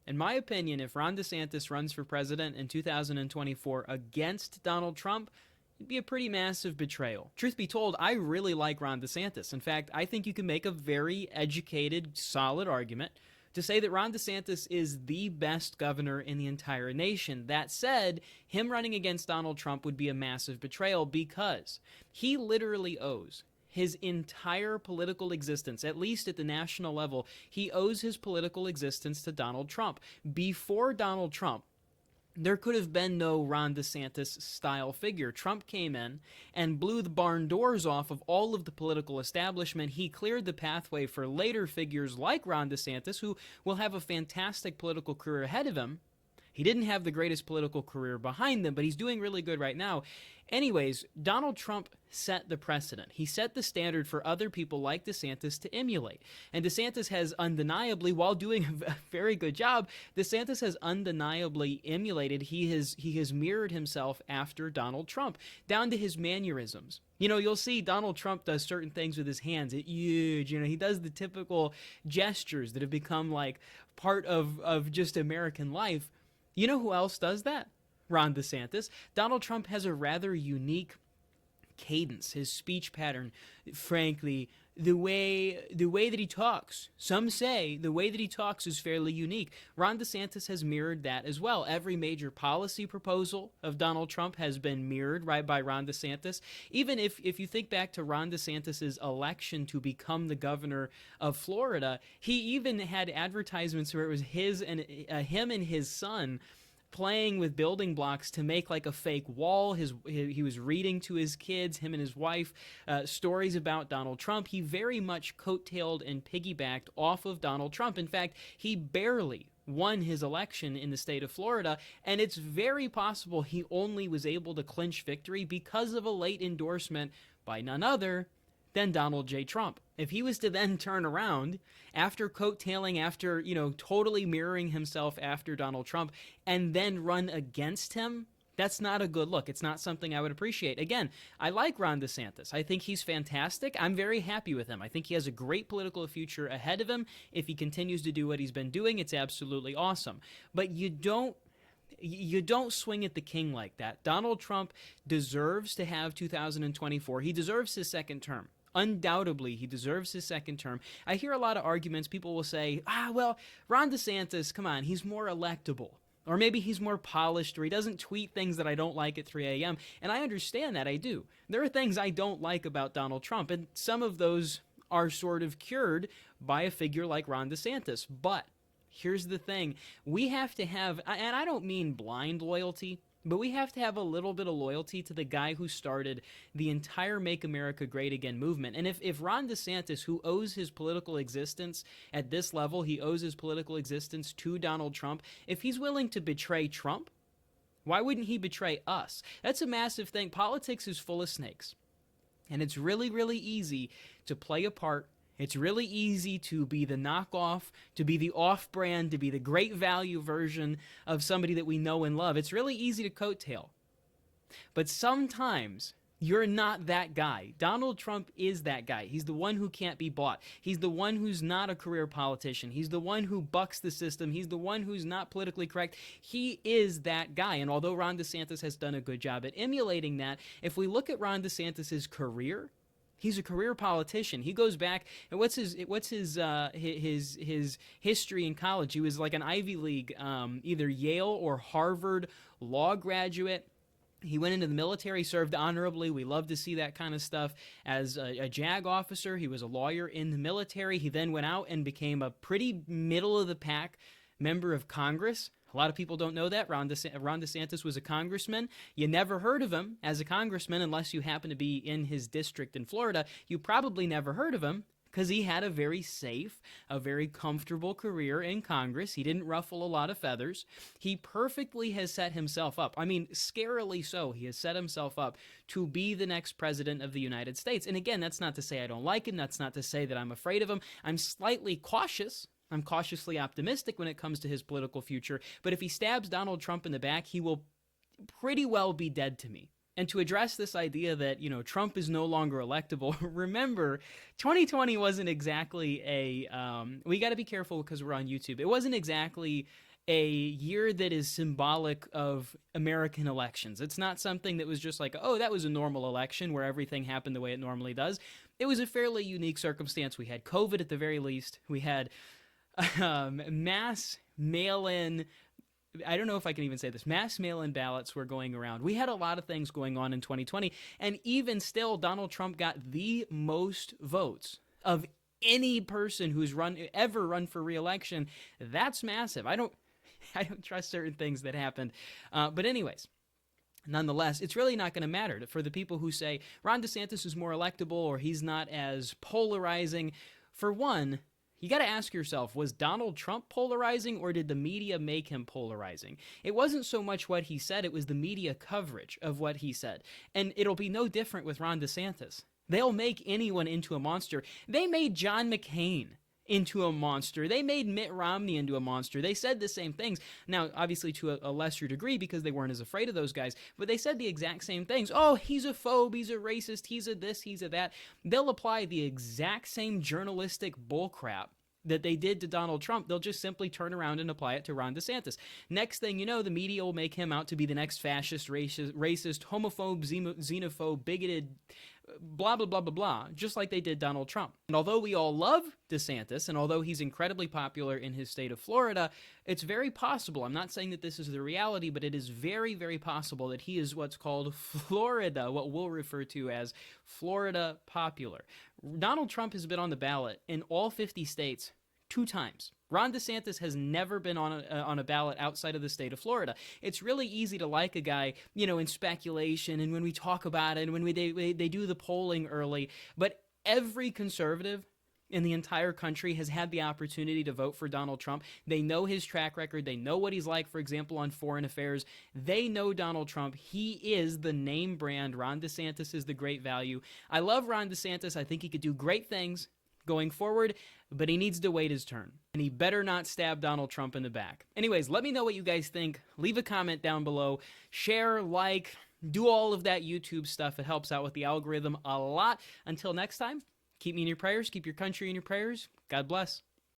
In my opinion, if Ron DeSantis runs for president in 2024 against Donald Trump, it'd be a pretty massive betrayal. Truth be told, I really like Ron DeSantis. In fact, I think you can make a very educated, solid argument to say that Ron DeSantis is the best governor in the entire nation. That said, him running against Donald Trump would be a massive betrayal because he literally owes his entire political existence, at least at the national level, he owes his political existence to Donald Trump. Before Donald Trump, there could have been no Ron DeSantis style figure. Trump came in and blew the barn doors off of all of the political establishment. He cleared the pathway for later figures like Ron DeSantis, who will have a fantastic political career ahead of him. He didn't have the greatest political career behind them, but he's doing really good right now. Anyways, Donald Trump set the precedent. He set the standard for other people like DeSantis to emulate. And DeSantis has undeniably, while doing a very good job, DeSantis has undeniably emulated. He has mirrored himself after Donald Trump, down to his mannerisms. You know, you'll see Donald Trump does certain things with his hands. It's huge. You know, he does the typical gestures that have become like part of just American life. You know who else does that? Ron DeSantis. Donald Trump has a rather unique cadence, his speech pattern. Frankly, the way that he talks. Some say the way that he talks is fairly unique. Ron DeSantis has mirrored that as well. Every major policy proposal of Donald Trump has been mirrored right by Ron DeSantis. Even if you think back to Ron DeSantis' election to become the governor of Florida, he even had advertisements where it was him and his son playing with building blocks to make like a fake wall. He was reading to his kids, him and his wife, stories about Donald Trump. He very much coattailed and piggybacked off of Donald Trump. In fact, he barely won his election in the state of Florida, and it's very possible he only was able to clinch victory because of a late endorsement by none other than Donald J. Trump. If he was to then turn around after coattailing, after, totally mirroring himself after Donald Trump, and then run against him, that's not a good look. It's not something I would appreciate. Again, I like Ron DeSantis. I think he's fantastic. I'm very happy with him. I think he has a great political future ahead of him. If he continues to do what he's been doing, it's absolutely awesome. But you don't swing at the king like that. Donald Trump deserves to have 2024. He deserves his second term. Undoubtedly, he deserves his second term. I hear a lot of arguments. People will say, well, Ron DeSantis, come on, he's more electable. Or maybe he's more polished, or he doesn't tweet things that I don't like at 3 a.m. And I understand that, I do. There are things I don't like about Donald Trump, and some of those are sort of cured by a figure like Ron DeSantis. But here's the thing. We have to have, and I don't mean blind loyalty, but we have to have a little bit of loyalty to the guy who started the entire Make America Great Again movement. And if Ron DeSantis, who owes his political existence at this level, he owes his political existence to Donald Trump, if he's willing to betray Trump, why wouldn't he betray us? That's a massive thing. Politics is full of snakes. And it's really, really easy to play a part. It's really easy to be the knockoff, to be the off-brand, to be the great value version of somebody that we know and love. It's really easy to coattail. But sometimes you're not that guy. Donald Trump is that guy. He's the one who can't be bought. He's the one who's not a career politician. He's the one who bucks the system. He's the one who's not politically correct. He is that guy. And although Ron DeSantis has done a good job at emulating that, if we look at Ron DeSantis' career, he's a career politician. He goes back, and what's his history in college? He was like an Ivy League, either Yale or Harvard law graduate. He went into the military, served honorably. We love to see that kind of stuff. As a JAG officer, he was a lawyer in the military. He then went out and became a pretty middle-of-the-pack member of Congress. A lot of people don't know that. Ron DeSantis was a congressman. You never heard of him as a congressman unless you happen to be in his district in Florida. You probably never heard of him because he had a very safe, a very comfortable career in Congress. He didn't ruffle a lot of feathers. He perfectly has set himself up. I mean, scarily so. He has set himself up to be the next president of the United States. And again, that's not to say I don't like him. That's not to say that I'm afraid of him. I'm slightly cautious. I'm cautiously optimistic when it comes to his political future, but if he stabs Donald Trump in the back, he will pretty well be dead to me. And to address this idea that, Trump is no longer electable, remember, 2020 wasn't exactly we got to be careful because we're on YouTube. It wasn't exactly a year that is symbolic of American elections. It's not something that was just like, oh, that was a normal election where everything happened the way it normally does. It was a fairly unique circumstance. We had COVID at the very least. We had mass mail-in, I don't know if I can even say this, mass mail-in ballots were going around. We had a lot of things going on in 2020, and even still, Donald Trump got the most votes of any person who's ever run for re-election. That's massive. I don't trust certain things that happened. But anyways, nonetheless, it's really not going to matter for the people who say Ron DeSantis is more electable or he's not as polarizing. For one, you got to ask yourself, was Donald Trump polarizing or did the media make him polarizing? It wasn't so much what he said, it was the media coverage of what he said. And it'll be no different with Ron DeSantis. They'll make anyone into a monster. They made John McCain into a monster. They made Mitt Romney into a monster. They said the same things. Now, obviously to a lesser degree because they weren't as afraid of those guys, but they said the exact same things. Oh, he's a phobe, he's a racist, he's a this, he's a that. They'll apply the exact same journalistic bullcrap that they did to Donald Trump. They'll just simply turn around and apply it to Ron DeSantis. Next thing you know, the media will make him out to be the next fascist, racist, homophobe, xenophobe, bigoted, blah, blah, blah, blah, blah, just like they did Donald Trump. And although we all love DeSantis, and although he's incredibly popular in his state of Florida, it's very possible, I'm not saying that this is the reality, but it is very, very possible that he is what's called Florida, what we'll refer to as Florida popular. Donald Trump has been on the ballot in all 50 states 2 times. Ron DeSantis has never been on a ballot outside of the state of Florida. It's really easy to like a guy, in speculation and when we talk about it and when they do the polling early, but every conservative in the entire country has had the opportunity to vote for Donald Trump. They know his track record. They know what he's like, for example, on foreign affairs. They know Donald Trump. He is the name brand. Ron DeSantis is the great value. I love Ron DeSantis. I think he could do great things going forward, but he needs to wait his turn. And he better not stab Donald Trump in the back. Anyways, let me know what you guys think. Leave a comment down below. Share, like, do all of that YouTube stuff. It helps out with the algorithm a lot. Until next time, keep me in your prayers. Keep your country in your prayers. God bless.